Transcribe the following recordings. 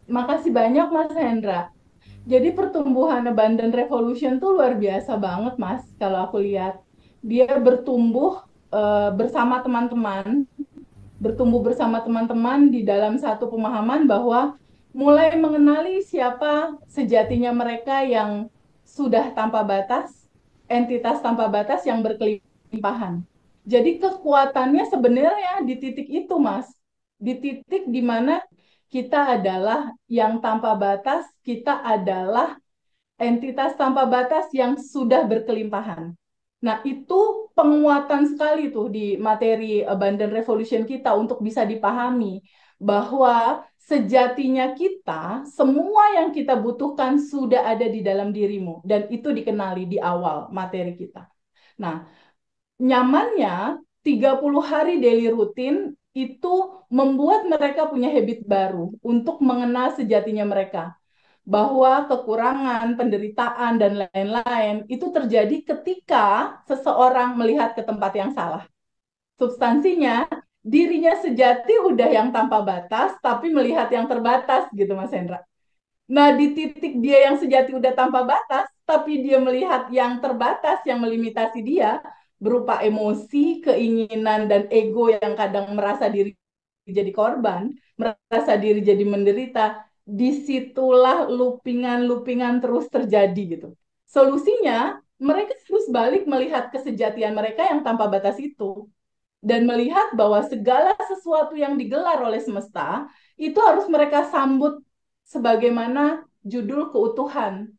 Makasih banyak Mas Hendra. Jadi pertumbuhan Abundant Revolution tuh luar biasa banget Mas, kalau aku lihat. Dia bersama teman-teman, bertumbuh bersama teman-teman di dalam satu pemahaman bahwa mulai mengenali siapa sejatinya mereka yang sudah tanpa batas, entitas tanpa batas yang berkelimpahan. Jadi kekuatannya sebenarnya di titik itu, Mas. Di titik di mana kita adalah yang tanpa batas, kita adalah entitas tanpa batas yang sudah berkelimpahan. Nah, itu penguatan sekali tuh di materi Abundant Revolution kita untuk bisa dipahami bahwa sejatinya kita, semua yang kita butuhkan sudah ada di dalam dirimu dan itu dikenali di awal materi kita. Nah, nyamannya 30 hari daily rutin itu membuat mereka punya habit baru untuk mengenal sejatinya mereka bahwa kekurangan, penderitaan, dan lain-lain itu terjadi ketika seseorang melihat ke tempat yang salah. Substansinya, dirinya sejati udah yang tanpa batas, tapi melihat yang terbatas gitu Mas Hendra. Nah, di titik dia yang sejati udah tanpa batas, tapi dia melihat yang terbatas, yang melimitasi dia, berupa emosi, keinginan, dan ego yang kadang merasa diri jadi korban, merasa diri jadi menderita, disitulah loopingan-loopingan terus terjadi gitu. Solusinya, mereka harus balik melihat kesejatian mereka yang tanpa batas itu dan melihat bahwa segala sesuatu yang digelar oleh semesta itu harus mereka sambut sebagaimana judul keutuhan,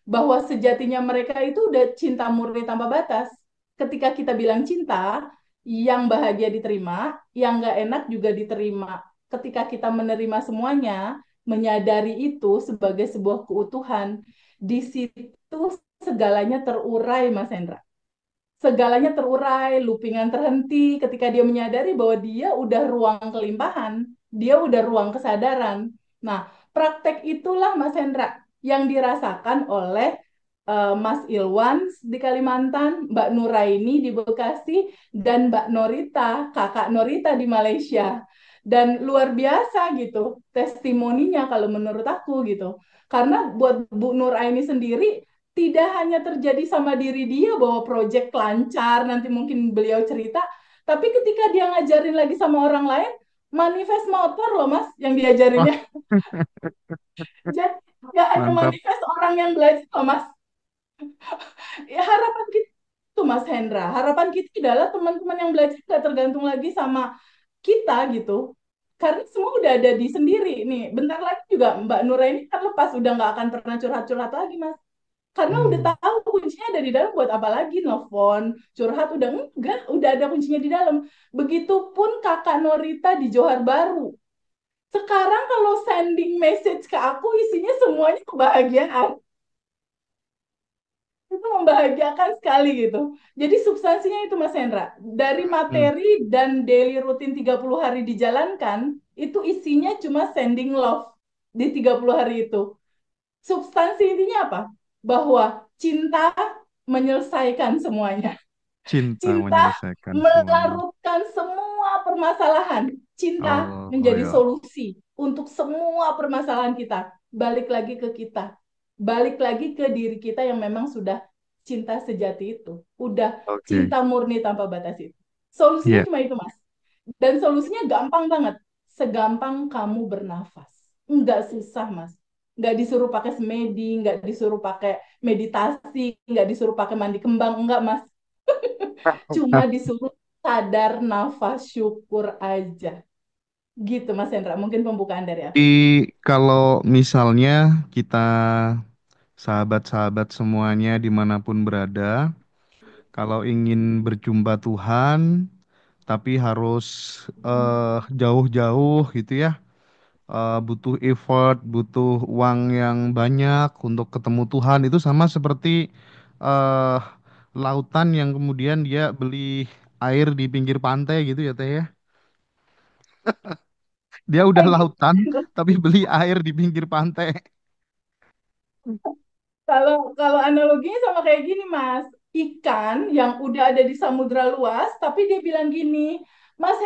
bahwa sejatinya mereka itu udah cinta murni tanpa batas. Ketika kita bilang cinta, yang bahagia diterima, yang nggak enak juga diterima. Ketika kita menerima semuanya, menyadari itu sebagai sebuah keutuhan, di situ segalanya terurai, Mas Hendra, segalanya terurai, loopingan terhenti ketika dia menyadari bahwa dia udah ruang kelimpahan, dia udah ruang kesadaran. Nah, praktek itulah Mas Hendra yang dirasakan oleh Mas Ilwan di Kalimantan, Mbak Nuraini di Bekasi, dan Mbak Norita, Kakak Norita di Malaysia. Dan luar biasa gitu testimoninya kalau menurut aku gitu. Karena buat Bu Nuraini sendiri tidak hanya terjadi sama diri dia bahwa proyek lancar, nanti mungkin beliau cerita, tapi ketika dia ngajarin lagi sama orang lain, manifest motor loh Mas yang Wah, diajarinnya. Jadi nggak hanya mantap. manifest orang yang belajar loh Mas. Ya, harapan kita itu Mas Hendra, harapan kita adalah teman-teman yang belajar nggak tergantung lagi sama kita gitu. Karena semua udah ada di sendiri nih. Bentar lagi juga Mbak Nura ini kan lepas, udah nggak akan pernah curhat-curhat lagi Mas. Karena udah Hmm. tahu kuncinya ada di dalam, buat apa lagi nelfon, curhat, udah enggak, udah ada kuncinya di dalam. Begitupun kakak Norita di Johar Baru. Sekarang kalau sending message ke aku isinya semuanya kebahagiaan. Itu membahagiakan sekali gitu. Jadi substansinya itu Mas Hendra, dari Hmm. materi dan daily rutin 30 hari dijalankan, itu isinya cuma sending love di 30 hari itu. Substansi intinya apa? Bahwa cinta menyelesaikan semuanya. Cinta Cinta menyelesaikan semuanya. melarutkan semua permasalahan. Cinta Oh, oh menjadi ya. solusi untuk semua permasalahan kita. Balik lagi ke kita. Balik lagi ke diri kita yang memang sudah cinta sejati itu. Udah Oke. cinta murni tanpa batas itu. Solusinya Iya. cuma itu, Mas. Dan solusinya gampang banget. Segampang kamu bernafas. Enggak susah, Mas. Enggak disuruh pakai semedi, enggak disuruh pakai meditasi, enggak disuruh pakai mandi kembang, enggak, Mas. Cuma disuruh sadar nafas syukur aja. Gitu Mas Hendra, mungkin pembukaan dari aku. Jadi kalau misalnya kita sahabat-sahabat semuanya dimanapun berada, kalau ingin berjumpa Tuhan, tapi harus jauh-jauh gitu ya, butuh effort, butuh uang yang banyak untuk ketemu Tuhan, itu sama seperti eh lautan yang kemudian dia beli air di pinggir pantai gitu ya Teh ya. Dia udah Kayak lautan gitu. tapi beli air di pinggir pantai. Kalau kalau analoginya sama kayak gini Mas, ikan yang udah ada di samudra luas, tapi dia bilang gini, Mas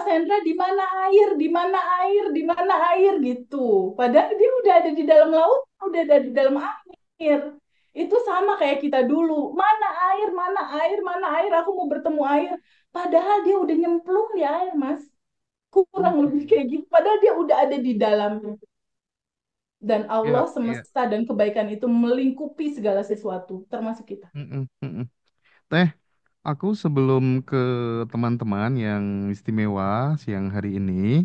Hendra, di mana air, di mana air, di mana air gitu. Padahal dia udah ada di dalam laut, udah ada di dalam air. Itu sama kayak kita dulu. Mana air, mana air, mana air, aku mau bertemu air. Padahal dia udah nyemplung di air, Mas. Kurang Oke. lebih kayak gitu. Padahal dia udah ada di dalamnya. Dan Allah Ya, ya. semesta dan kebaikan itu melingkupi segala sesuatu, termasuk kita. Mm-mm, mm-mm. Teh, aku sebelum ke teman-teman yang istimewa siang hari ini,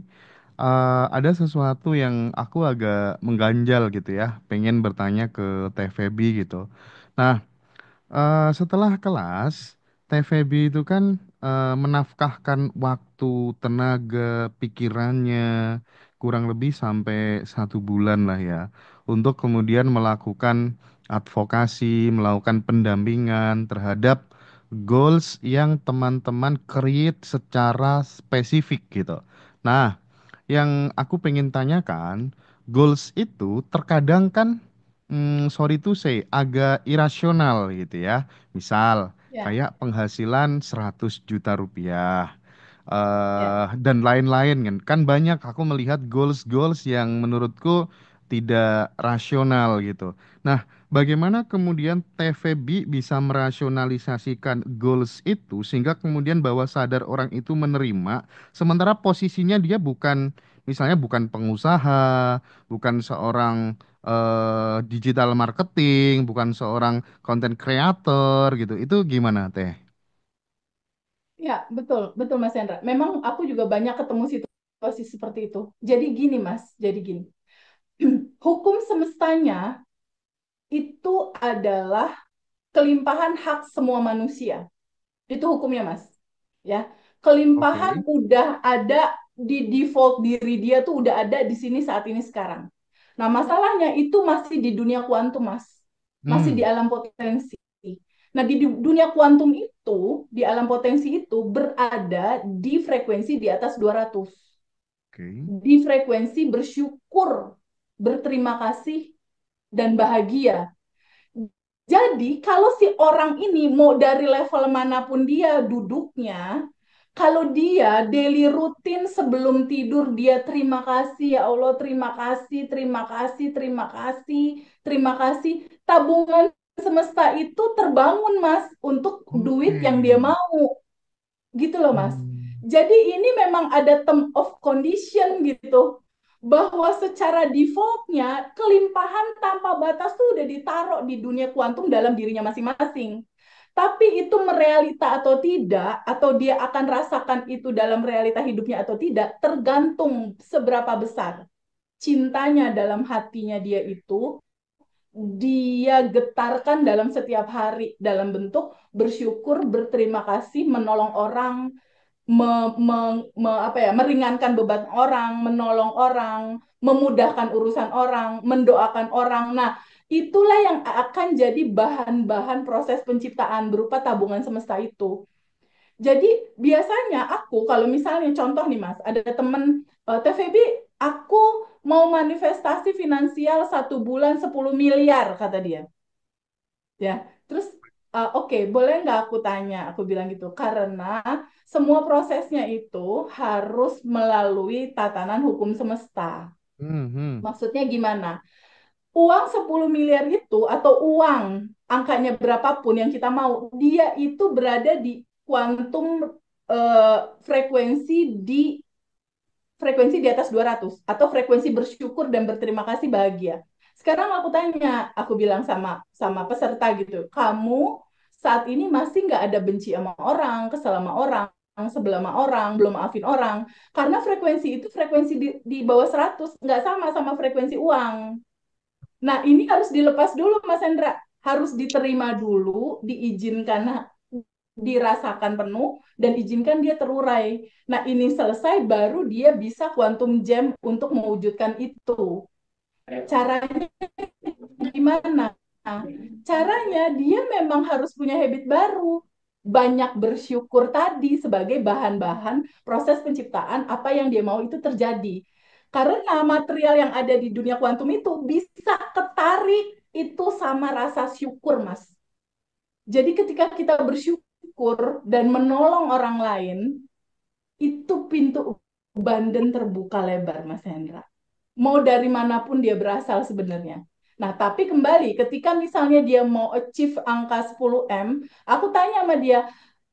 ada sesuatu yang aku agak mengganjal gitu ya, pengen bertanya ke Teh Feby gitu. Nah, setelah kelas, TVB itu kan menafkahkan waktu, tenaga, pikirannya kurang lebih sampai 1 bulan lah ya, untuk kemudian melakukan advokasi, melakukan pendampingan terhadap goals yang teman-teman create secara spesifik gitu. Nah, yang aku pengen tanyakan, goals itu terkadang kan, sorry to say, agak irasional gitu ya. Misal, Ya, kayak penghasilan 100 juta rupiah. ya. Dan lain-lain kan. Kan banyak aku melihat goals-goals yang menurutku tidak rasional gitu. Nah, bagaimana kemudian TVB bisa merasionalisasikan goals itu sehingga kemudian bawah sadar orang itu menerima, sementara posisinya dia bukan, misalnya bukan pengusaha, bukan seorang digital marketing, bukan seorang content creator gitu. Itu gimana, Teh? Ya, betul, betul Mas Hendra. Memang aku juga banyak ketemu situasi seperti itu. Jadi gini Mas, jadi gini. Hukum semestanya itu adalah kelimpahan hak semua manusia. Itu hukumnya Mas. Ya, kelimpahan Oke. udah ada di default diri dia tuh udah ada di sini saat ini sekarang. Nah, masalahnya itu masih di dunia kuantum Mas. Masih di Hmm, alam potensi. Nah, di dunia kuantum itu, di alam potensi itu berada di frekuensi di atas 200, oke. di frekuensi bersyukur, berterima kasih, dan bahagia. Jadi, kalau si orang ini mau dari level manapun dia duduknya, kalau dia daily rutin sebelum tidur, dia terima kasih, ya Allah, terima kasih, terima kasih, terima kasih, terima kasih. Tabungan semesta itu terbangun, Mas, untuk duit Oke. yang dia mau. Gitu loh, Mas. Hmm. Jadi ini memang ada term of condition gitu. Bahwa secara defaultnya kelimpahan tanpa batas tuh udah ditaruh di dunia kuantum dalam dirinya masing-masing. Tapi itu merealita atau tidak, atau dia akan rasakan itu dalam realita hidupnya atau tidak, tergantung seberapa besar cintanya dalam hatinya dia itu, dia getarkan dalam setiap hari dalam bentuk bersyukur, berterima kasih, menolong orang, meringankan beban orang, menolong orang, memudahkan urusan orang, mendoakan orang. Nah, itulah yang akan jadi bahan-bahan proses penciptaan berupa tabungan semesta itu. Jadi biasanya aku kalau misalnya contoh nih Mas, ada temen TVB, aku mau manifestasi finansial 1 bulan 10 miliar kata dia. Ya, terus oke, boleh nggak aku tanya? Aku bilang gitu, karena semua prosesnya itu harus melalui tatanan hukum semesta. Hmm, hmm. Maksudnya gimana? Uang 10 miliar itu atau uang angkanya berapapun yang kita mau, dia itu berada di kuantum eh, frekuensi di frekuensi di atas 200 atau frekuensi bersyukur dan berterima kasih bahagia. Sekarang aku tanya, aku bilang sama sama peserta gitu, kamu saat ini masih nggak ada benci sama orang, kesel sama orang, sebelah sama orang, belum maafin orang, karena frekuensi itu frekuensi di bawah 100 nggak sama sama frekuensi uang. Nah, ini harus dilepas dulu, Mas Hendra. Harus diterima dulu, diizinkan dirasakan penuh, dan izinkan dia terurai. Nah, ini selesai, baru dia bisa quantum jam untuk mewujudkan itu. Caranya gimana? Nah, caranya dia memang harus punya habit baru. Banyak bersyukur tadi sebagai bahan-bahan proses penciptaan apa yang dia mau itu terjadi. Karena material yang ada di dunia kuantum itu bisa ketarik itu sama rasa syukur, Mas. Jadi ketika kita bersyukur dan menolong orang lain, itu pintu abundant terbuka lebar, Mas Hendra. Mau dari manapun dia berasal sebenarnya. Nah, tapi kembali ketika misalnya dia mau achieve angka 10M, aku tanya sama dia,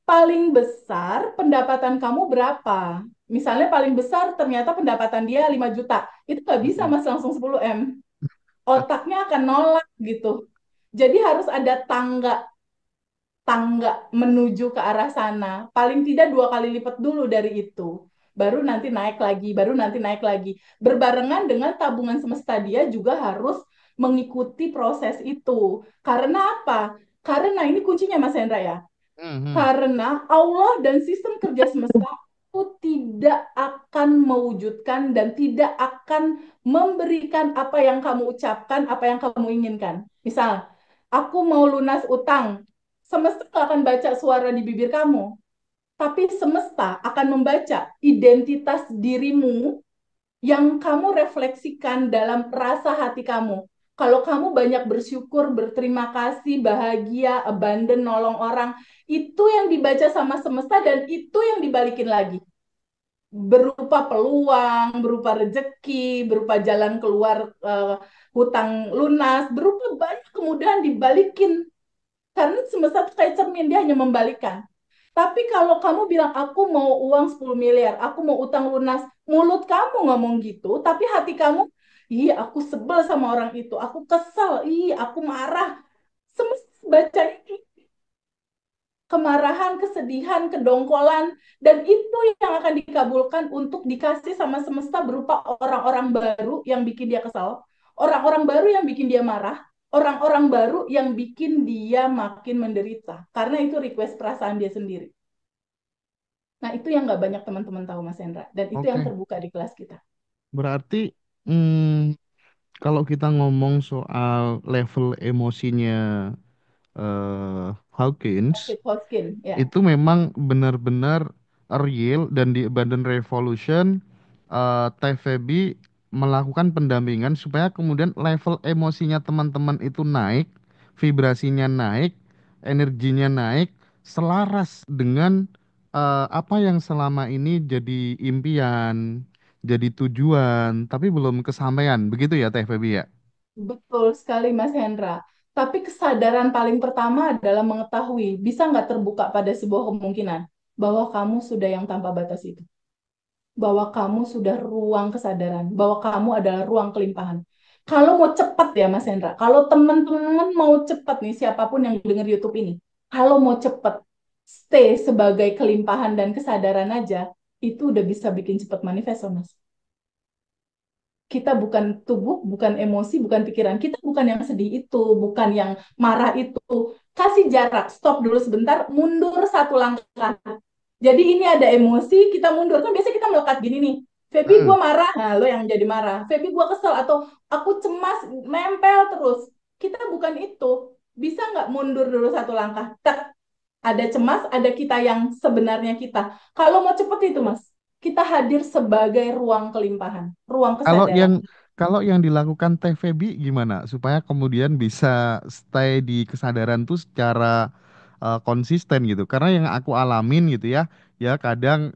paling besar pendapatan kamu berapa? Misalnya paling besar ternyata pendapatan dia 5 juta. Itu nggak bisa Mm-mm. Mas langsung 10M. Otaknya akan nolak gitu. Jadi harus ada tangga menuju ke arah sana. Paling tidak 2 kali lipat dulu dari itu. Baru nanti naik lagi, baru nanti naik lagi. Berbarengan dengan tabungan semesta dia juga harus mengikuti proses itu. Karena apa? Karena ini kuncinya Mas Hendra ya. Mhm. Karena Allah dan sistem kerja semesta itu tidak akan mewujudkan dan tidak akan memberikan apa yang kamu ucapkan, apa yang kamu inginkan. Misal, aku mau lunas utang, semesta nggak akan baca suara di bibir kamu, tapi semesta akan membaca identitas dirimu yang kamu refleksikan dalam rasa hati kamu. Kalau kamu banyak bersyukur, berterima kasih, bahagia, abandon, nolong orang, itu yang dibaca sama semesta dan itu yang dibalikin lagi. Berupa peluang, berupa rezeki, berupa jalan keluar hutang lunas, berupa banyak kemudahan dibalikin. Karena semesta itu kayak cermin, dia hanya membalikan. Tapi kalau kamu bilang, aku mau uang 10 miliar, aku mau utang lunas, mulut kamu ngomong gitu, tapi hati kamu, ih aku sebel sama orang itu, aku kesel, ih aku marah. Semesta baca kemarahan, kesedihan, kedongkolan, dan itu yang akan dikabulkan untuk dikasih sama semesta berupa orang-orang baru yang bikin dia kesal, orang-orang baru yang bikin dia marah, orang-orang baru yang bikin dia makin menderita, karena itu request perasaan dia sendiri. Nah, itu yang nggak banyak teman-teman tahu, Mas Hendra. Dan itu yang Oke, terbuka di kelas kita. berarti kalau kita ngomong soal level emosinya Hawkins, David Hodgkin, ya. itu memang benar-benar real dan di Abandon Revolution TVB melakukan pendampingan supaya kemudian level emosinya teman-teman itu naik, vibrasinya naik, energinya naik, selaras dengan apa yang selama ini jadi impian, jadi tujuan, tapi belum kesampaian. Begitu ya TVB ya? Betul sekali, Mas Hendra. Tapi kesadaran paling pertama adalah mengetahui, bisa nggak terbuka pada sebuah kemungkinan bahwa kamu sudah yang tanpa batas itu. Bahwa kamu sudah ruang kesadaran, bahwa kamu adalah ruang kelimpahan. Kalau mau cepat ya, Mas Hendra, kalau teman-teman mau cepat nih, siapapun yang dengar YouTube ini, kalau mau cepat, stay sebagai kelimpahan dan kesadaran aja, itu udah bisa bikin cepat manifesto, Mas. Kita bukan tubuh, bukan emosi, bukan pikiran. Kita bukan yang sedih itu, bukan yang marah itu. Kasih jarak, stop dulu sebentar, mundur 1 langkah. Jadi ini ada emosi, kita mundur. Kan biasanya kita melekat gini nih. Feby Hmm. gue marah, nah lo yang jadi marah. Feby gue kesel atau aku cemas, nempel terus. Kita bukan itu. Bisa nggak mundur dulu 1 langkah? Tak, ada cemas, ada kita yang sebenarnya kita. Kalau mau cepet itu mas, kita hadir sebagai ruang kelimpahan, ruang Kalau kesadaran. yang kalau yang dilakukan TVB gimana supaya kemudian bisa stay di kesadaran tuh secara konsisten gitu. Karena yang aku alamin gitu ya, ya kadang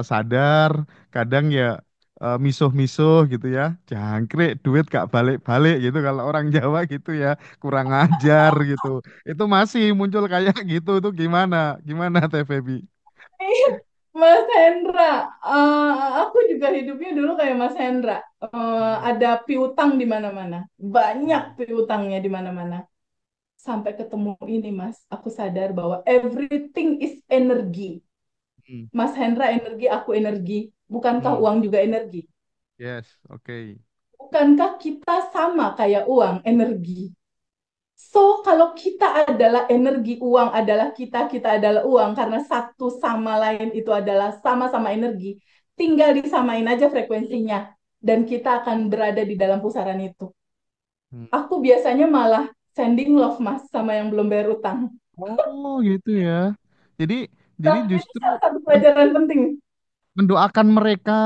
sadar, kadang ya misuh-misuh gitu ya. Jangkrik duit gak balik-balik gitu kalau orang Jawa gitu ya, kurang ajar gitu. Itu masih muncul kayak gitu tuh gimana? Gimana TVB? Mas Hendra, eh, aku juga hidupnya dulu kayak Mas Hendra. Hmm. Ada piutang di mana-mana, banyak piutangnya di mana-mana. Sampai ketemu ini, Mas, aku sadar bahwa everything is energi. Hmm. Mas Hendra energi, aku energi. Bukankah Hmm. uang juga energi? Yes, oke. Bukankah kita sama kayak uang, energi? So, kalau kita adalah energi, uang adalah kita adalah uang, karena satu sama lain itu adalah sama-sama energi, tinggal disamain aja frekuensinya, dan kita akan berada di dalam pusaran itu. Hmm. Aku biasanya malah sending love, Mas, sama yang belum bayar utang. Oh gitu ya. Jadi jadi Tapi itu justru salah satu men- pelajaran penting. mendoakan mereka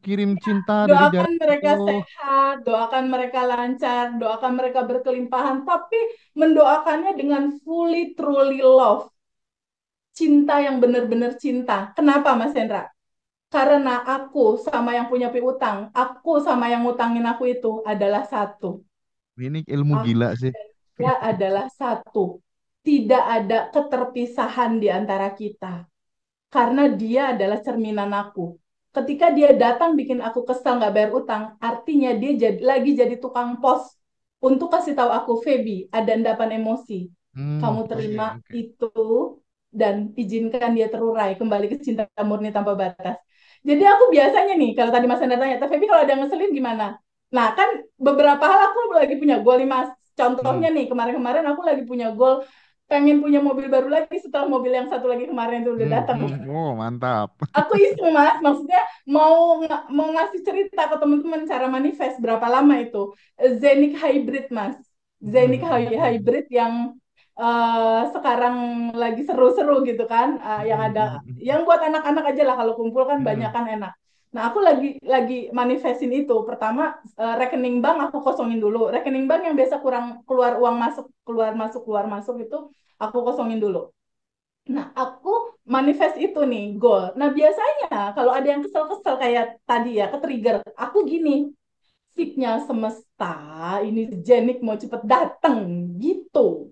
kirim cinta dari Doakan jarak mereka jauh. sehat, doakan mereka lancar, doakan mereka berkelimpahan, tapi mendoakannya dengan fully, truly love. Cinta yang benar-benar cinta. Kenapa Mas Hendra? Karena aku sama yang punya piutang, aku sama yang ngutangin aku itu adalah satu. Ini ilmu Aku gila sih. dan dia adalah satu. Tidak ada keterpisahan di antara kita. Karena dia adalah cerminan aku. Ketika dia datang bikin aku kesal nggak bayar utang, artinya dia lagi jadi tukang pos untuk kasih tahu aku, Feby, ada endapan emosi. Kamu Oke, terima oke. itu dan izinkan dia terurai kembali ke cinta murni tanpa batas. Jadi aku biasanya nih, kalau tadi Mas Hendra tanya, Teh Feby kalau ada yang ngeselin gimana? Nah kan beberapa hal aku lagi punya goal nih Mas. Hmm. Contohnya nih, kemarin-kemarin aku lagi punya goal pengen punya mobil baru lagi setelah mobil yang satu lagi kemarin itu udah datang. Oh, mantap. Aku iseng mas, maksudnya mau ngasih cerita ke teman-teman cara manifest berapa lama itu Zenik Hybrid mas, Zenik Hybrid yang sekarang lagi seru-seru gitu kan, yang ada yang buat anak-anak aja lah kalau kumpul kan banyak kan enak. Nah aku lagi manifestin itu. Pertama rekening bank aku kosongin dulu, rekening bank yang biasa kurang keluar uang masuk keluar masuk itu aku kosongin dulu. Nah, aku manifest itu nih, goal. Nah, biasanya kalau ada yang kesel-kesel kayak tadi ya, ke-trigger. Aku gini, siknya semesta, ini Jenik mau cepet dateng, gitu.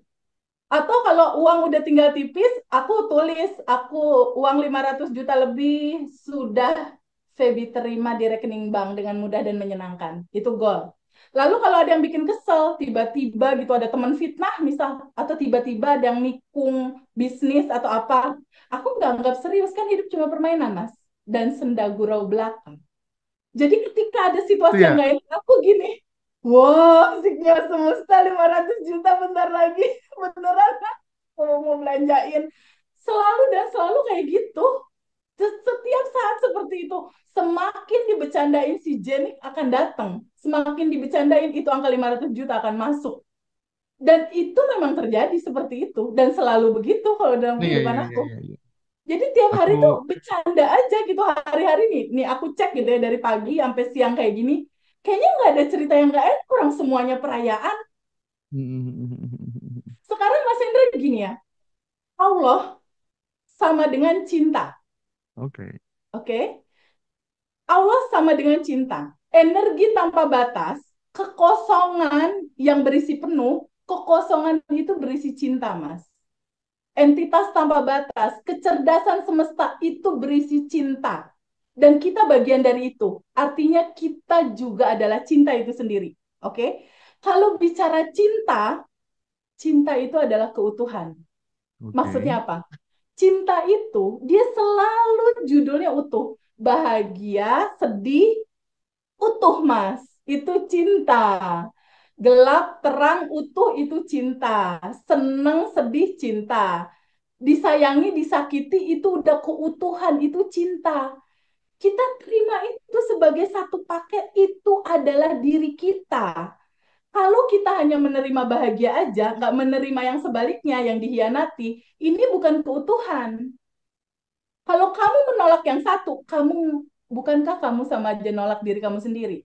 Atau kalau uang udah tinggal tipis, aku tulis, aku uang 500 juta lebih sudah Feby terima di rekening bank dengan mudah dan menyenangkan. Itu goal. Lalu kalau ada yang bikin kesel, tiba-tiba gitu ada teman fitnah misal, atau tiba-tiba ada yang nikung bisnis atau apa, aku nggak anggap serius kan hidup cuma permainan, Mas. Dan senda gurau belaka. Jadi ketika ada Itu situasi yang ya. nggak enak, aku gini, wow, siknya semesta 500 juta bentar lagi. Beneran mau belanjain. Selalu dan selalu kayak gitu. Setiap saat seperti itu. Semakin dibecandain si Jenik akan datang. Semakin dibecandain itu angka 500 juta akan masuk. Dan itu memang terjadi seperti itu. Dan selalu begitu kalau dalam Iya, kehidupan iya, iya, aku. iya, iya. Jadi tiap hari tuh Aku bercanda aja gitu hari-hari nih. Nih aku cek gitu ya dari pagi sampai siang kayak gini. Kayaknya nggak ada cerita yang nggak enak. Kurang semuanya perayaan. Sekarang Mas Hendra gini ya. Allah sama dengan cinta. Oke. Oke? Allah sama dengan cinta. Energi tanpa batas, kekosongan yang berisi penuh, kekosongan itu berisi cinta, Mas. Entitas tanpa batas, kecerdasan semesta itu berisi cinta. Dan kita bagian dari itu. Artinya kita juga adalah cinta itu sendiri. Oke? Kalau bicara cinta, cinta itu adalah keutuhan. Oke. Maksudnya apa? Cinta itu dia selalu judulnya utuh. Bahagia, sedih, utuh, Mas. Itu cinta. Gelap, terang, utuh itu cinta. Seneng, sedih, cinta. Disayangi, disakiti itu udah keutuhan, itu cinta. Kita terima itu sebagai satu paket, itu adalah diri kita. Kalau kita hanya menerima bahagia aja, nggak menerima yang sebaliknya, yang dihianati, ini bukan keutuhan. Kalau kamu menolak yang satu, bukankah kamu sama aja nolak diri kamu sendiri?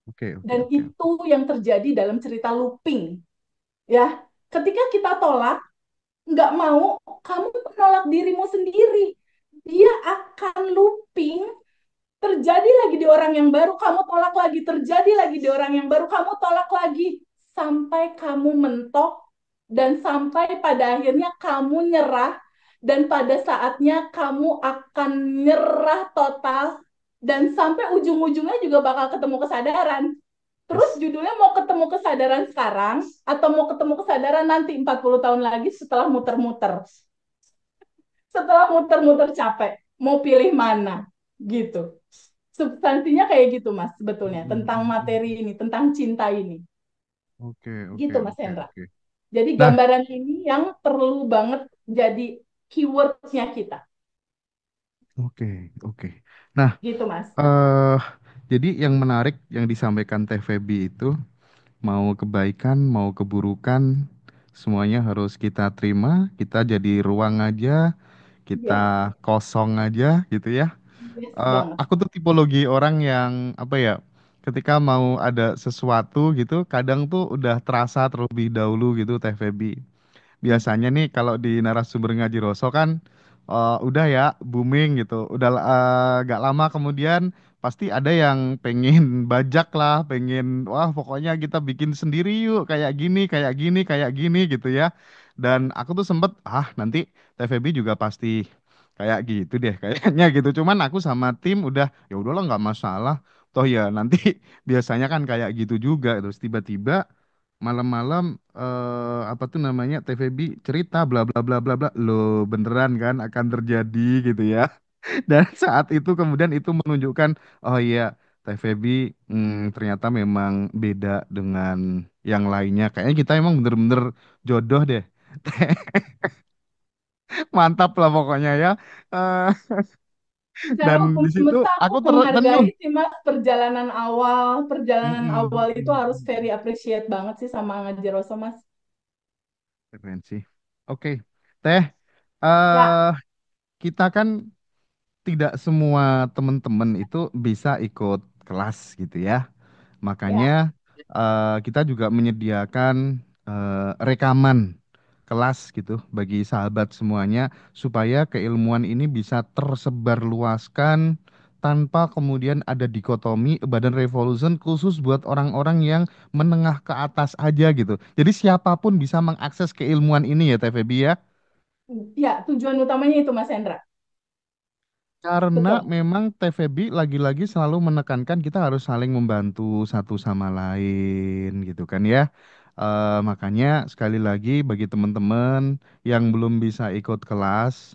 Oke, oke, Dan oke, itu yang terjadi dalam cerita looping. Ya, ketika kita tolak, nggak mau, kamu menolak dirimu sendiri. Dia akan looping, terjadi lagi di orang yang baru, kamu tolak lagi, terjadi lagi di orang yang baru, kamu tolak lagi. Sampai kamu mentok, dan sampai pada akhirnya kamu nyerah, dan pada saatnya kamu akan nyerah total, dan sampai ujung-ujungnya juga bakal ketemu kesadaran. Terus yes. judulnya mau ketemu kesadaran sekarang atau mau ketemu kesadaran nanti 40 tahun lagi setelah muter-muter. Setelah muter-muter capek, mau pilih mana? Gitu. Substansinya kayak gitu, Mas, sebetulnya. Tentang materi ini, tentang cinta ini. Oke, oke, Gitu, Mas oke, Hendra. oke. Jadi Nah, gambaran ini yang perlu banget jadi keywordnya kita. oke, oke. Nah, Gitu, Mas. eh jadi yang menarik yang disampaikan Teh Feby itu mau kebaikan, mau keburukan, semuanya harus kita terima. Kita jadi ruang aja, kita Yes, kosong aja, gitu ya. yes banget. Aku tuh tipologi orang yang apa ya? Ketika mau ada sesuatu gitu, kadang tuh udah terasa terlebih dahulu gitu, Teh Feby. Biasanya nih kalau di narasumber ngaji Roso kan udah ya booming gitu. Udah gak lama kemudian pasti ada yang pengen bajak lah, pengen wah pokoknya kita bikin sendiri yuk kayak gini, kayak gini gitu ya. Dan aku tuh sempet nanti TVB juga pasti kayak gitu deh kayaknya gitu. Cuman aku sama tim udah ya udahlah nggak masalah. Toh ya nanti biasanya kan kayak gitu juga. Terus tiba-tiba malam-malam apa tuh namanya TVB cerita bla bla bla bla bla lo beneran kan akan terjadi gitu ya. Dan saat itu kemudian itu menunjukkan oh iya TVB ternyata memang beda dengan yang lainnya. Kayaknya kita emang bener-bener jodoh deh. Mantap lah pokoknya ya. Eh, Secara dan hukum di situ semesta aku aku menghargai tertegun. sih Mas perjalanan awal. Perjalanan Mm-mm, awal itu harus mm-mm. very appreciate banget sih sama Ngajeroso Mas. Keren sih. Oke, Teh, Ya, eh kita kan tidak semua teman-teman itu bisa ikut kelas gitu ya. ya. Makanya kita juga menyediakan rekaman kelas gitu bagi sahabat semuanya supaya keilmuan ini bisa tersebar luaskan tanpa kemudian ada dikotomi Badan Revolution khusus buat orang-orang yang menengah ke atas aja gitu. Jadi siapapun bisa mengakses keilmuan ini ya TVB ya. Ya, tujuan utamanya itu Mas Hendra. Karena Betul. memang TVB lagi-lagi selalu menekankan kita harus saling membantu satu sama lain gitu kan ya. Makanya sekali lagi bagi teman-teman yang belum bisa ikut kelas,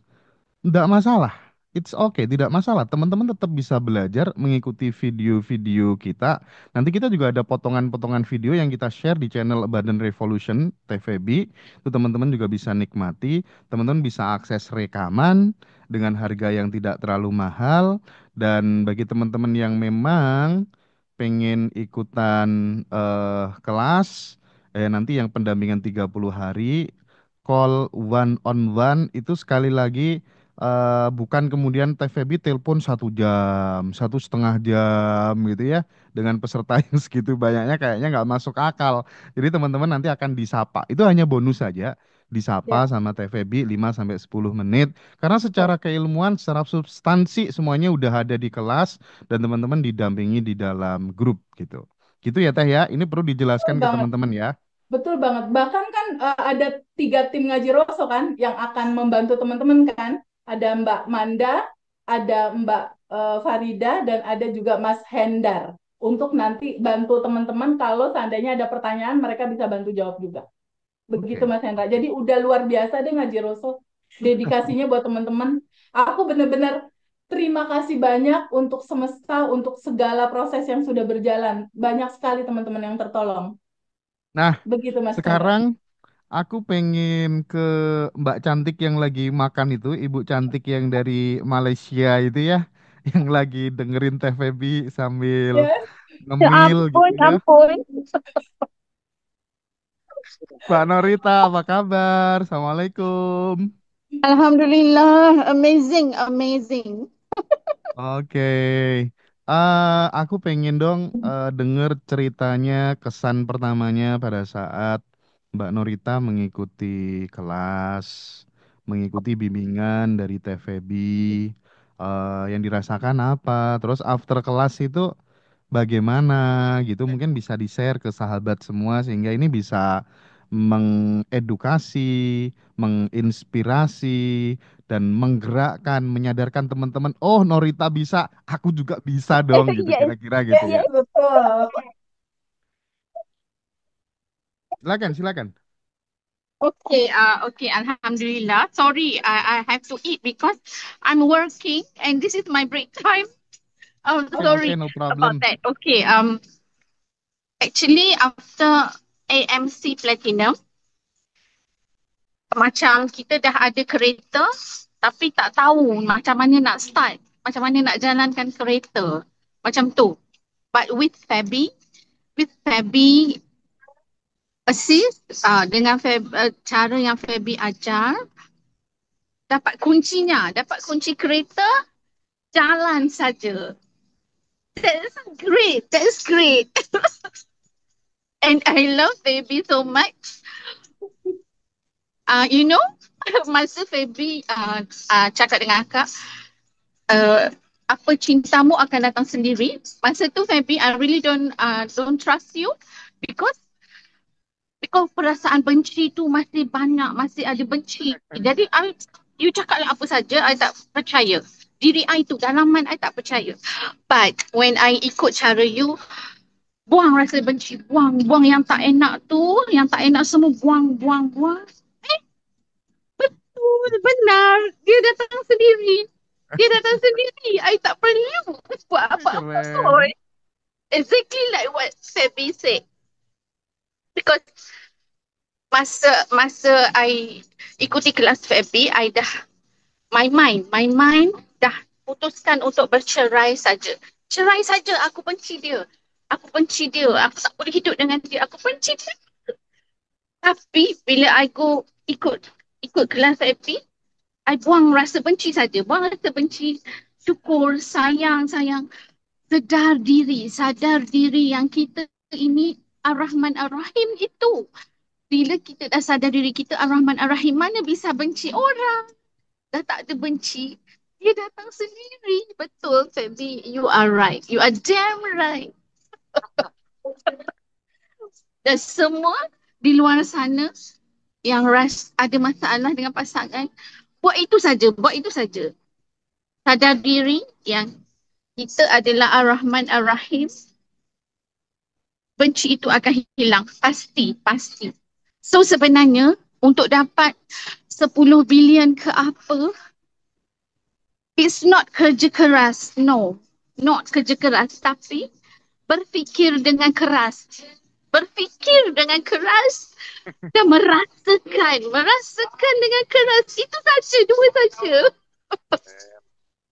tidak masalah. It's okay, tidak masalah. Teman-teman tetap bisa belajar mengikuti video-video kita. Nanti kita juga ada potongan-potongan video yang kita share di channel Badan Revolution TVB. Itu teman-teman juga bisa nikmati. Teman-teman bisa akses rekaman dengan harga yang tidak terlalu mahal. Dan bagi teman-teman yang memang pengen ikutan kelas, nanti yang pendampingan 30 hari, call one on one itu sekali lagi bukan kemudian TVB telepon 1 jam, 1,5 jam gitu ya dengan peserta yang segitu banyaknya kayaknya nggak masuk akal. Jadi teman-teman nanti akan disapa. Itu hanya bonus saja. Disapa Ya, sama TVB 5 sampai 10 menit. Karena secara betul. keilmuan, secara substansi semuanya udah ada di kelas dan teman-teman didampingi di dalam grup gitu. Gitu ya Teh ya. Ini perlu Betul dijelaskan ke banget. teman-teman ya. Betul banget. Bahkan kan ada 3 tim Ngaji Roso kan yang akan membantu teman-teman kan. Ada Mbak Manda, ada Mbak Farida, dan ada juga Mas Hendar. Untuk nanti bantu teman-teman kalau seandainya ada pertanyaan mereka bisa bantu jawab juga. Begitu Oke. Mas Hendra. Jadi udah luar biasa deh Ngaji Roso. Dedikasinya buat teman-teman. Aku benar-benar terima kasih banyak untuk semesta, untuk segala proses yang sudah berjalan. Banyak sekali teman-teman yang tertolong. Nah, Begitu Mas Hendra. sekarang aku pengen ke Mbak Cantik yang lagi makan itu, Ibu Cantik yang dari Malaysia itu ya, yang lagi dengerin TVB sambil Ya, Ya ngemil ampun, gitu ya. ampun. Mbak Norita, apa kabar? Assalamualaikum. Alhamdulillah, amazing, amazing. Oke, aku pengen dong denger ceritanya kesan pertamanya pada saat Mbak Norita mengikuti kelas, mengikuti bimbingan dari TVB, yang dirasakan apa, terus after kelas itu bagaimana gitu, mungkin bisa di-share ke sahabat semua sehingga ini bisa mengedukasi, menginspirasi, dan menggerakkan, menyadarkan teman-teman, oh Norita bisa, aku juga bisa dong gitu Yes, kira-kira gitu yes. ya. betul. Silakan, silakan. Okay, Alhamdulillah. Sorry, I have to eat because I'm working and this is my break time. Oh, Oke, oke, sorry no about problem. that. Okay, actually after AMC Platinum, macam kita dah ada kereta tapi tak tahu macam mana nak start, macam mana nak jalankan kereta. Macam tu. But with Fabi assist dengan cara yang Fabi ajar, dapat kuncinya, dapat kunci kereta, jalan saja. That's great, that's great. And I love Fabi so much. You know, masa Febri cakap dengan akak, uh, apa cintamu akan datang sendiri. Masa tu Febri, I really don't trust you because perasaan benci tu masih banyak, masih ada benci. Jadi you cakaplah apa saja, I tak percaya. Diri I tu, dalaman I tak percaya. But when I ikut cara you, buang rasa benci, buang yang tak enak tu, yang tak enak semua buang. Betul, benar. Dia datang sendiri. Dia datang sendiri. I tak perlu buat apa-apa Keren. pun. Exactly like what Feby said. Because masa I ikuti kelas Feby, I dah my mind dah putuskan untuk bercerai saja. Cerai saja, aku benci dia. Aku benci dia. Aku tak boleh hidup dengan dia. Aku benci dia. Tapi bila I go ikut kelas Feby, I buang rasa benci saja. Buang rasa benci. Syukur, sayang. Sadar diri yang kita ini Ar-Rahman Ar-Rahim itu. Bila kita dah sadar diri kita Ar-Rahman Ar-Rahim, mana bisa benci orang? Dah tak ada benci. Dia datang sendiri. Betul, Febi. You are right. You are damn right. Dan semua di luar sana yang ada masalah dengan pasangan, buat itu saja. Sadar diri yang kita adalah Ar-Rahman Ar-Rahim. Benci itu akan hilang. Pasti. So sebenarnya untuk dapat 10 bilion ke apa, it's not kerja keras. No, not kerja keras. Tapi berfikir dengan keras. Dan merasakan dengan keras. Itu saja, dua saja.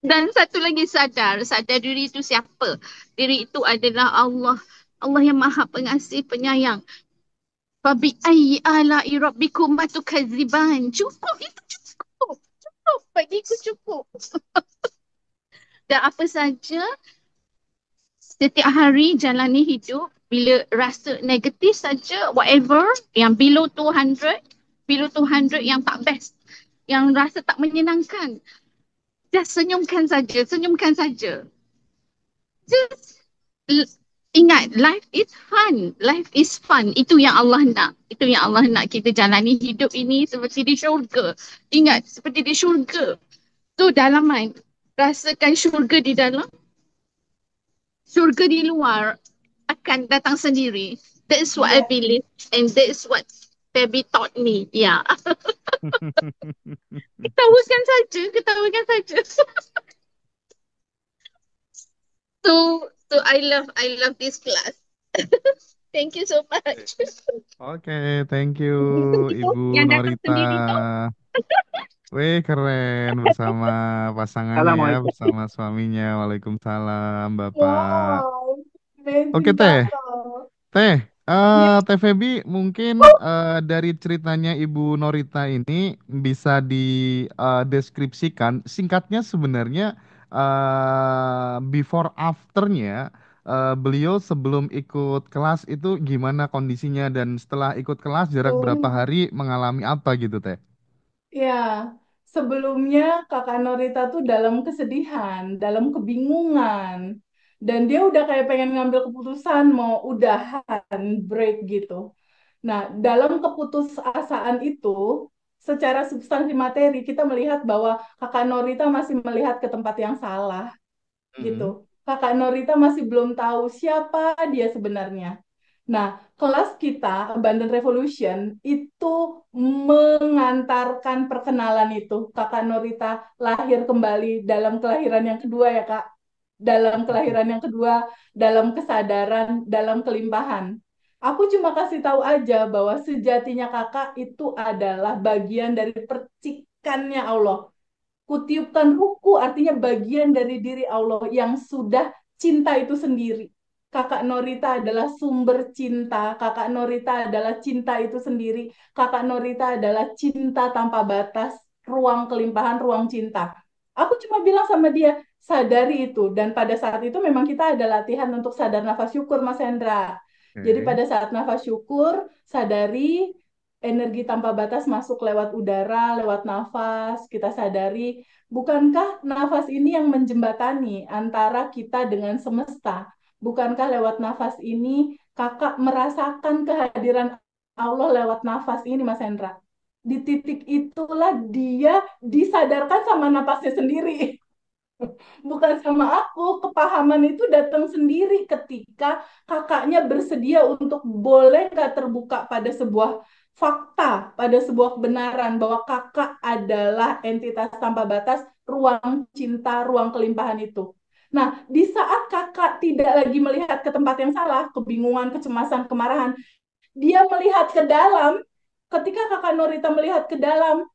Dan satu lagi sadar diri itu siapa? Diri itu adalah Allah. Allah yang Maha Pengasih, Penyayang. Fabi ayyi ala'i rabbikuma tukadziban. Cukup, itu cukup. Bagiku cukup. Dan apa saja setiap hari jalani hidup, bila rasa negatif saja, whatever, yang below 200 yang tak best, yang rasa tak menyenangkan, just senyumkan saja. Just ingat, life is fun. Itu yang Allah nak kita jalani hidup ini seperti di syurga. Ingat, seperti di syurga. So dalaman, rasakan syurga di dalam, syurga di luar akan datang sendiri. That's what I believe and that's what Baby taught me. Yeah. Ketawakan saja. So I love this class. Thank you so much. Oke, thank you Itu Ibu yang datang Norita. sendiri tu. Wih, keren bersama pasangannya ya, Assalamualaikum. bersama suaminya. Waalaikumsalam, Bapak. Wow, Oke, amazing Teh. Kakak. Teh, Ya, Teh Feby, mungkin dari ceritanya Ibu Norita ini bisa dideskripsikan singkatnya sebenarnya before afternya beliau sebelum ikut kelas itu gimana kondisinya dan setelah ikut kelas jarak berapa betul. hari mengalami apa gitu Teh? Ya, sebelumnya Kakak Norita tuh dalam kesedihan, dalam kebingungan. Dan dia udah kayak pengen ngambil keputusan mau udahan, break gitu. Nah, dalam keputusasaan itu, secara substansi materi, kita melihat bahwa Kakak Norita masih melihat ke tempat yang salah gitu. Mm-mm. Kakak Norita masih belum tahu siapa dia sebenarnya. Nah, kelas kita, Abundant Revolution, itu mengantarkan perkenalan itu. Kakak Norita lahir kembali dalam kelahiran yang kedua ya, Kak. Dalam kelahiran yang kedua, dalam kesadaran, dalam kelimpahan. Aku cuma kasih tahu aja bahwa sejatinya kakak itu adalah bagian dari percikannya Allah. Kutiupkan ruku artinya bagian dari diri Allah yang sudah cinta itu sendiri. Kakak Norita adalah sumber cinta. Kakak Norita adalah cinta itu sendiri. Kakak Norita adalah cinta tanpa batas, ruang kelimpahan, ruang cinta. Aku cuma bilang sama dia, sadari itu. Dan pada saat itu memang kita ada latihan untuk sadar nafas syukur, Mas Hendra. Jadi Oke. pada saat nafas syukur, sadari energi tanpa batas masuk lewat udara, lewat nafas, kita sadari, bukankah nafas ini yang menjembatani antara kita dengan semesta? Bukankah lewat nafas ini kakak merasakan kehadiran Allah lewat nafas ini, Mas Hendra? Di titik itulah dia disadarkan sama nafasnya sendiri. Bukan sama aku. Kepahaman itu datang sendiri ketika kakaknya bersedia untuk boleh nggak terbuka pada sebuah fakta, pada sebuah kebenaran bahwa kakak adalah entitas tanpa batas, ruang cinta, ruang kelimpahan itu. Nah, di saat kakak tidak lagi melihat ke tempat yang salah, kebingungan, kecemasan, kemarahan, dia melihat ke dalam. Ketika kakak Norita melihat ke dalam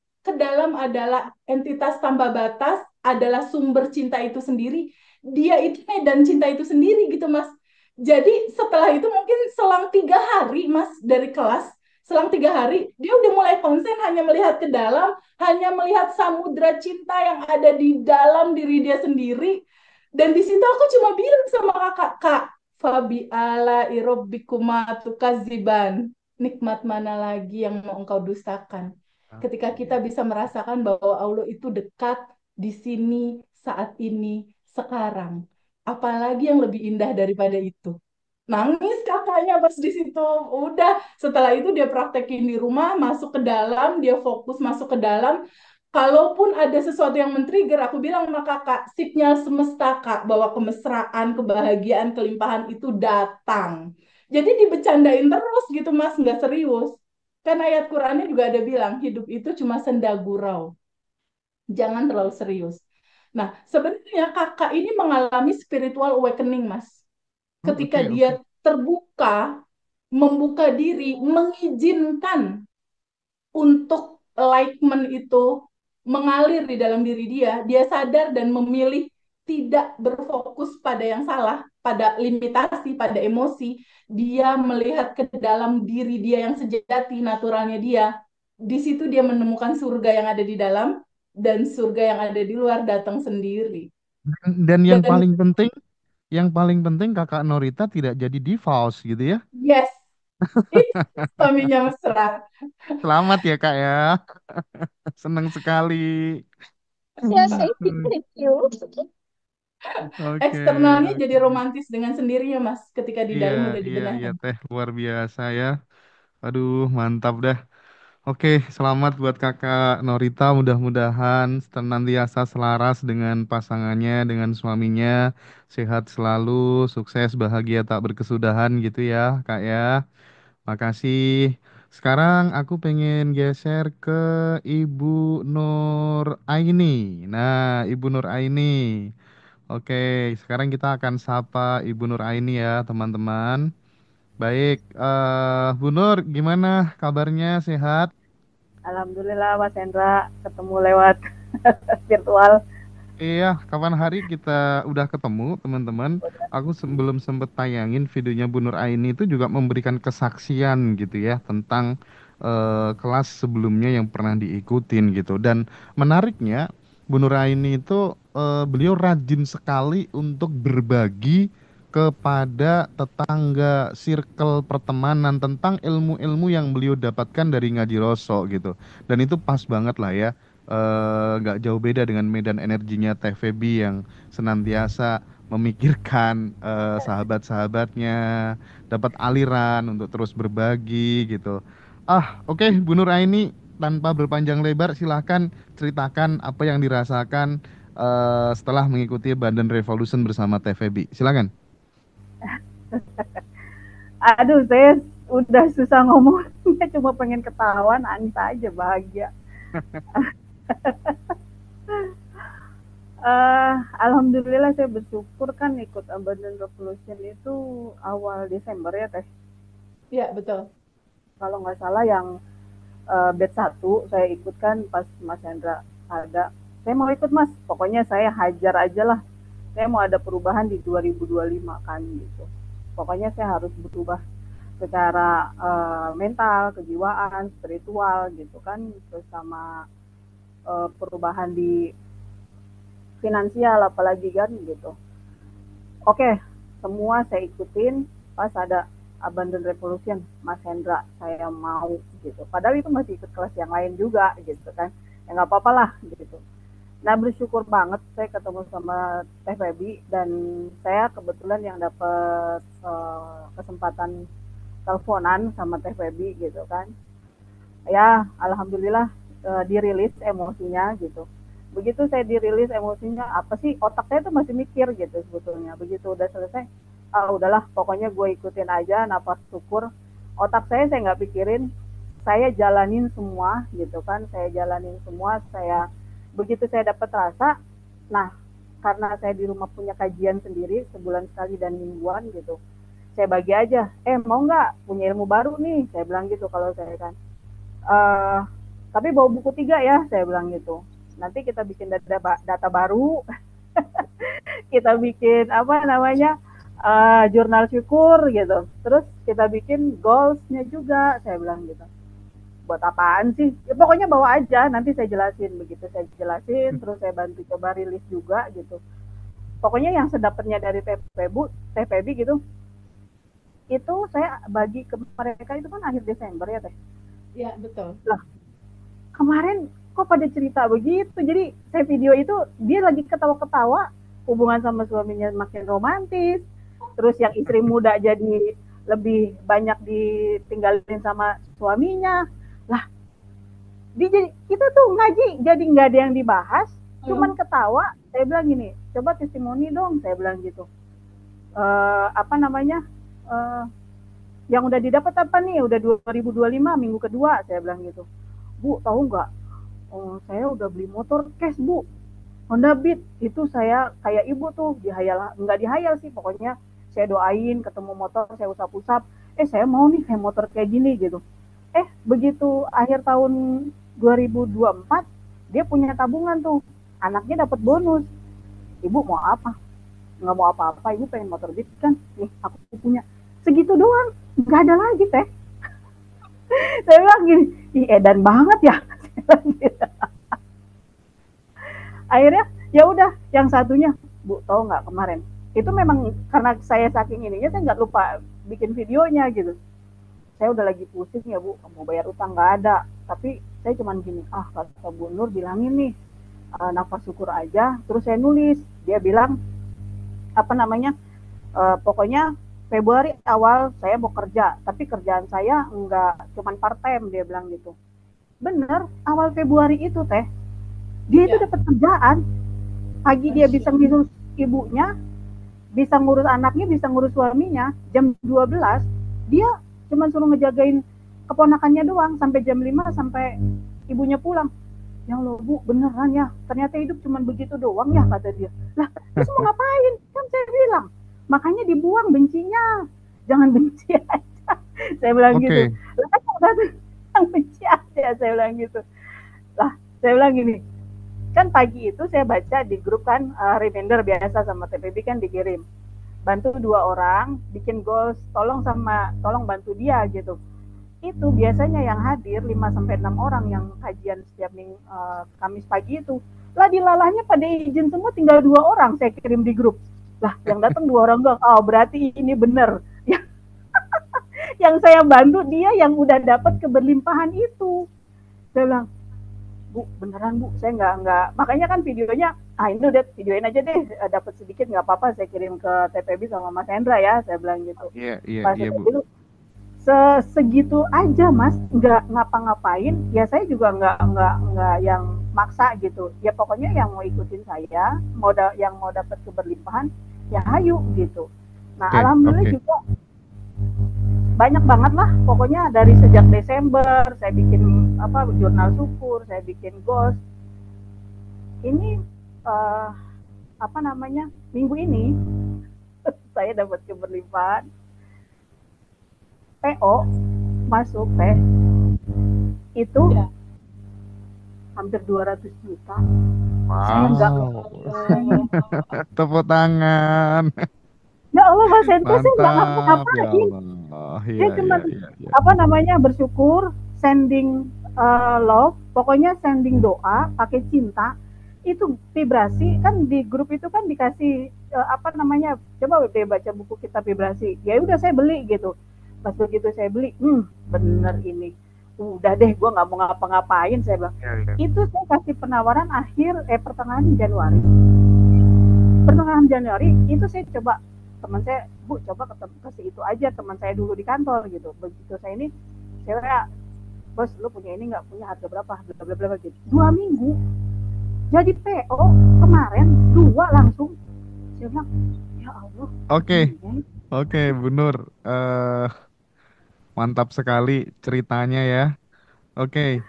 adalah entitas tanpa batas, adalah sumber cinta itu sendiri. Dia itu medan cinta itu sendiri gitu, Mas. Jadi setelah itu mungkin selang 3 hari, Mas, dari kelas, selang 3 hari, dia udah mulai konsen hanya melihat ke dalam, hanya melihat samudra cinta yang ada di dalam diri dia sendiri. Dan di situ aku cuma bilang sama kakak, Kak, Fabi ala irobbikuma tukaziban. Nikmat mana lagi yang mau engkau dustakan? Ketika kita bisa merasakan bahwa Allah itu dekat di sini, saat ini, sekarang. Apalagi yang lebih indah daripada itu? Nangis kakaknya pas di situ. Udah, setelah itu dia praktekin di rumah, masuk ke dalam, dia fokus masuk ke dalam. Kalaupun ada sesuatu yang men-trigger, aku bilang sama kakak, sinyal semesta kak, bahwa kemesraan, kebahagiaan, kelimpahan itu datang. Jadi dibecandain terus gitu mas, nggak serius. Kan ayat Qurannya juga ada bilang, hidup itu cuma senda gurau. Jangan terlalu serius. Nah, sebenarnya kakak ini mengalami spiritual awakening, mas. Oh, Ketika oke, oke. dia terbuka, membuka diri, mengizinkan untuk enlightenment itu mengalir di dalam diri dia, dia sadar dan memilih tidak berfokus pada yang salah, pada limitasi, pada emosi. Dia melihat ke dalam diri dia yang sejati, naturalnya dia. Di situ dia menemukan surga yang ada di dalam dan surga yang ada di luar datang sendiri. Dan Dan yang paling penting kakak Norita tidak jadi divorce gitu ya. yes, itu suaminya mesra. Selamat ya kak ya. Senang sekali. Ya, thank you. Oke, Eksternalnya jadi oke. romantis dengan sendirinya, Mas, ketika di Iya, dalam udah iya, iya dibenahin. teh luar biasa ya. Aduh, mantap dah. Oke, selamat buat kakak Norita. Mudah-mudahan senantiasa selaras dengan pasangannya, dengan suaminya. Sehat selalu, sukses, bahagia tak berkesudahan gitu ya, kak ya. Makasih. Sekarang aku pengen geser ke Ibu Nur Aini. Nah, Ibu Nur Aini. Oke, sekarang kita akan sapa Ibu Nur Aini ya, teman-teman. Baik, Bu Nur, gimana kabarnya? Sehat? Alhamdulillah Mas Hendra ketemu lewat virtual. Iya, kapan hari kita udah ketemu, teman-teman. Aku belum sempet tayangin videonya Bu Nur Aini itu juga memberikan kesaksian gitu ya tentang kelas sebelumnya yang pernah diikutin gitu. Dan menariknya, Bu Nur Aini itu beliau rajin sekali untuk berbagi kepada tetangga, circle pertemanan tentang ilmu-ilmu yang beliau dapatkan dari ngaji Roso gitu. Dan itu pas banget lah ya, nggak jauh beda dengan medan energinya Teh Feby yang senantiasa memikirkan sahabat-sahabatnya, dapat aliran untuk terus berbagi gitu. Oke, Bu Nur Aini, tanpa berpanjang lebar, silahkan ceritakan apa yang dirasakan setelah mengikuti Bandan Revolution bersama Teh Feby. Silakan. Aduh, saya udah susah ngomongnya, cuma pengen ketawa, nangis aja bahagia. Alhamdulillah saya bersyukur kan ikut Abandon Revolution itu awal Desember ya Teh. Iya, betul. Kalau nggak salah yang batch 1 saya ikut kan pas Mas Hendra ada. Saya mau ikut Mas, pokoknya saya hajar aja lah. Saya mau ada perubahan di 2025 kan gitu. Pokoknya saya harus berubah secara mental, kejiwaan, spiritual gitu kan, terus sama perubahan di finansial apalagi kan gitu. Oke, semua saya ikutin. Pas ada Abandon Revolution, Mas Hendra, saya mau gitu. Padahal itu masih ikut kelas yang lain juga gitu kan. Ya nggak apa-apa lah gitu. Nah bersyukur banget saya ketemu sama Teh Febi dan saya kebetulan yang dapat kesempatan teleponan sama Teh Febi gitu kan. Ya alhamdulillah dirilis emosinya gitu. Begitu saya dirilis emosinya, apa sih, otak saya tuh masih mikir gitu sebetulnya. Begitu udah selesai, udahlah pokoknya gue ikutin aja, nafas syukur. Otak saya nggak pikirin, saya jalanin semua gitu kan, saya jalanin semua. Saya begitu saya dapat rasa, nah karena saya di rumah punya kajian sendiri sebulan sekali dan mingguan gitu, saya bagi aja, mau nggak punya ilmu baru nih, saya bilang gitu kalau saya kan. eh tapi bawa buku 3 ya, saya bilang gitu. Nanti kita bikin data baru, kita bikin apa namanya, jurnal syukur gitu. Terus kita bikin goalsnya juga, saya bilang gitu. Buat apaan sih? Ya, pokoknya bawa aja, nanti saya jelasin. Begitu saya jelasin, terus saya bantu coba rilis juga gitu. Pokoknya yang sedapatnya dari TPB gitu, itu saya bagi ke mereka itu kan akhir Desember ya Teh. Iya, betul. Lah, kemarin kok pada cerita begitu. Jadi saya video itu dia lagi ketawa-ketawa, hubungan sama suaminya makin romantis. Terus yang istri muda jadi lebih banyak ditinggalin sama suaminya. Lah, kita tuh ngaji jadi nggak ada yang dibahas, cuman ketawa. Saya bilang gini, coba testimoni dong, saya bilang gitu. Apa namanya? Yang udah didapat apa nih? Udah 2025 minggu kedua, saya bilang gitu. Bu, tahu nggak? Saya udah beli motor cash, Bu. Honda Beat. Itu saya kayak ibu tuh, nggak dihayal sih, pokoknya saya doain ketemu motor, saya usap-usap. Saya mau nih kayak motor kayak gini gitu. Begitu akhir tahun 2024, dia punya tabungan tuh. Anaknya dapat bonus. Ibu mau apa? Nggak mau apa-apa, ibu pengen motor Beat kan? Nih, aku punya. Segitu doang, nggak ada lagi Teh. Saya bilang gini, edan banget ya. Akhirnya ya udah, yang satunya, Bu, tahu nggak kemarin? Itu memang karena saya saking ininya, saya nggak lupa bikin videonya gitu. Saya udah lagi pusing ya Bu, mau bayar utang nggak ada. Tapi saya cuman gini, kata Bu Nur bilangin nih, nafas syukur aja. Terus saya nulis, dia bilang, apa namanya, pokoknya Februari awal saya mau kerja, tapi kerjaan saya nggak cuman part time, dia bilang gitu. Bener, awal Februari itu Teh, dia itu dapat kerjaan. Pagi dia bisa ngurus ibunya, bisa ngurus anaknya, bisa ngurus suaminya. Jam 12 dia cuma suruh ngejagain keponakannya doang sampai jam 5 sampai ibunya pulang. Ya Allah Bu, beneran ya, ternyata hidup cuma begitu doang ya, kata dia. Lah, terus mau ngapain? Kan saya bilang, makanya dibuang bencinya, jangan benci aja. Saya bilang gitu. Lah kan yang benci aja, saya bilang gitu. Lah, saya bilang gini, kan pagi itu saya baca di grup kan, reminder biasa sama TPB kan dikirim, bantu 2 orang bikin goals, tolong bantu dia gitu. Itu biasanya yang hadir 5-6 orang yang kajian setiap Kamis pagi itu. Lah dilalahnya pada izin semua, tinggal 2 orang saya kirim di grup. Lah yang datang 2 orang doang. Berarti ini bener. Yang saya bantu dia yang udah dapat keberlimpahan itu. Saya bilang, Bu, beneran Bu, saya nggak, makanya kan videonya, ini udah videoin aja deh, dapat sedikit nggak apa-apa, saya kirim ke TPB sama Mas Hendra ya, saya bilang gitu. Iya Bu. Itu segitu aja Mas, nggak ngapa-ngapain, ya saya juga nggak yang maksa gitu, ya pokoknya yang mau ikutin saya, yang mau dapat keberlimpahan, ya ayo gitu. Nah alhamdulillah juga banyak banget lah, pokoknya dari sejak Desember saya bikin jurnal syukur, saya bikin goals. Ini minggu ini saya dapat keberlimpahan PO masuk Teh, itu hampir 200 juta. Wow. Tepuk tangan. Ya Allah Mas Hendra, saya nggak ngapa-ngapain. Dia cuma bersyukur, sending love, pokoknya sending doa, pakai cinta. Itu vibrasi kan di grup itu kan dikasih coba baca buku kitab vibrasi. Ya udah saya beli gitu. Pas begitu saya beli, bener ini. Udah deh, gue nggak mau ngapa-ngapain, saya bilang. Ya, ya. Itu saya kasih penawaran pertengahan Januari. Pertengahan Januari itu saya coba, teman saya, Bu coba kasih itu aja, teman saya dulu di kantor gitu. Begitu saya ini, saya, bos lu punya ini nggak, punya harga berapa, bla bla bla gitu. 2 minggu jadi PO kemarin 2 langsung. Saya bilang, ya Allah. Oke, Ini. oke, Bu Nur. Mantap sekali ceritanya ya. Oke,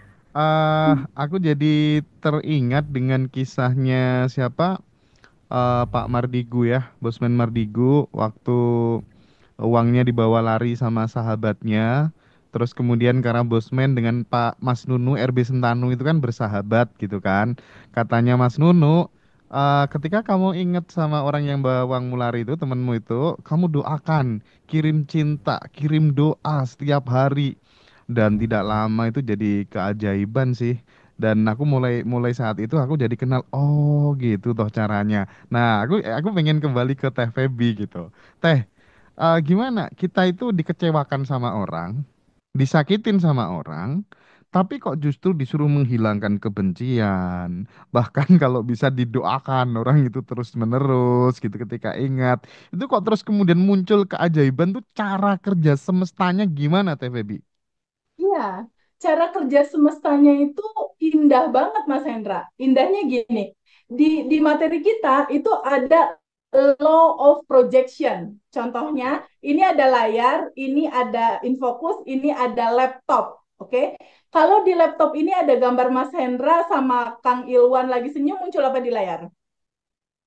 aku jadi teringat dengan kisahnya siapa? Pak Mardigu ya, Bosman Mardigu, waktu uangnya dibawa lari sama sahabatnya. Terus kemudian karena Bosman dengan Pak Mas Nunu RB Sentanu itu kan bersahabat gitu kan. Katanya Mas Nunu, ketika kamu ingat sama orang yang bawa uangmu lari itu, temenmu itu, kamu doakan, kirim cinta, kirim doa setiap hari. Dan tidak lama itu jadi keajaiban sih. Dan aku mulai mulai saat itu aku jadi kenal, oh gitu toh caranya. Nah, aku pengen kembali ke Teh Feby gitu. Teh, gimana? Kita itu dikecewakan sama orang, disakitin sama orang, tapi kok justru disuruh menghilangkan kebencian. Bahkan kalau bisa didoakan orang itu terus-menerus gitu ketika ingat. Itu kok terus kemudian muncul keajaiban tuh cara kerja semestanya gimana, Teh Feby? Iya, cara kerja semestanya itu indah banget, Mas Hendra. Indahnya gini, di materi kita itu ada law of projection. Contohnya, ini ada layar, ini ada infocus, ini ada laptop. Oke, kalau di laptop ini ada gambar Mas Hendra sama Kang Ilwan lagi senyum, muncul apa di layar?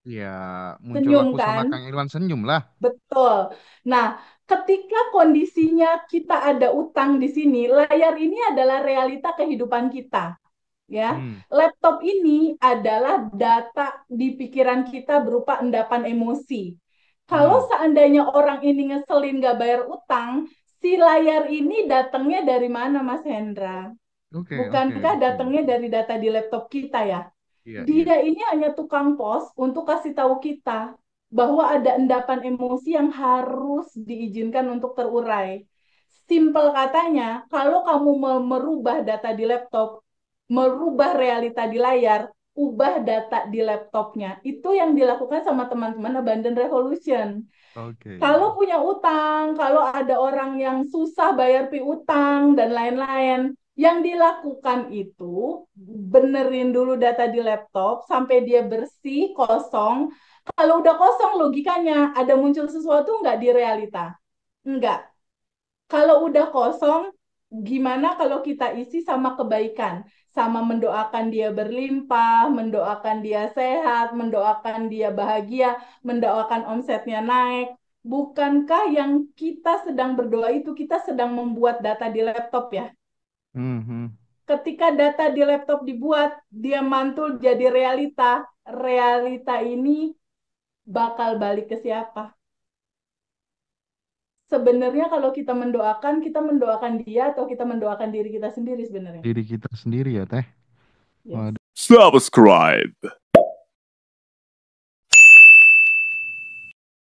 Ya, muncul Senyum aku sama kan? Kang Irwan senyum lah. Betul. Nah, ketika kondisinya kita ada utang di sini, layar ini adalah realita kehidupan kita, ya. Hmm, Laptop ini adalah data di pikiran kita berupa endapan emosi. Kalau hmm. seandainya orang ini ngeselin gak bayar utang, si layar ini datangnya dari mana, Mas Hendra? Oke, oke, Bukankah oke. datangnya dari data di laptop kita ya? Iya, iya. Dia ini hanya tukang pos untuk kasih tahu kita bahwa ada endapan emosi yang harus diizinkan untuk terurai. Simpel katanya, kalau kamu merubah data di laptop, merubah realita di layar, ubah data di laptopnya. Itu yang dilakukan sama teman-teman Abandon Revolution. Oke. Kalau punya utang, kalau ada orang yang susah bayar piutang dan lain-lain, yang dilakukan itu benerin dulu data di laptop sampai dia bersih, kosong. Kalau udah kosong, logikanya ada muncul sesuatu nggak di realita? Enggak. Kalau udah kosong, gimana kalau kita isi sama kebaikan? Sama mendoakan dia berlimpah, mendoakan dia sehat, mendoakan dia bahagia, mendoakan omsetnya naik. Bukankah yang kita sedang berdoa itu kita sedang membuat data di laptop ya? Hmm, hmm. Ketika data di laptop dibuat, dia mantul jadi realita. Realita ini bakal balik ke siapa? Sebenarnya kalau kita mendoakan dia atau kita mendoakan diri kita sendiri sebenarnya. Diri kita sendiri ya, Teh. Yes. Waduh. Subscribe.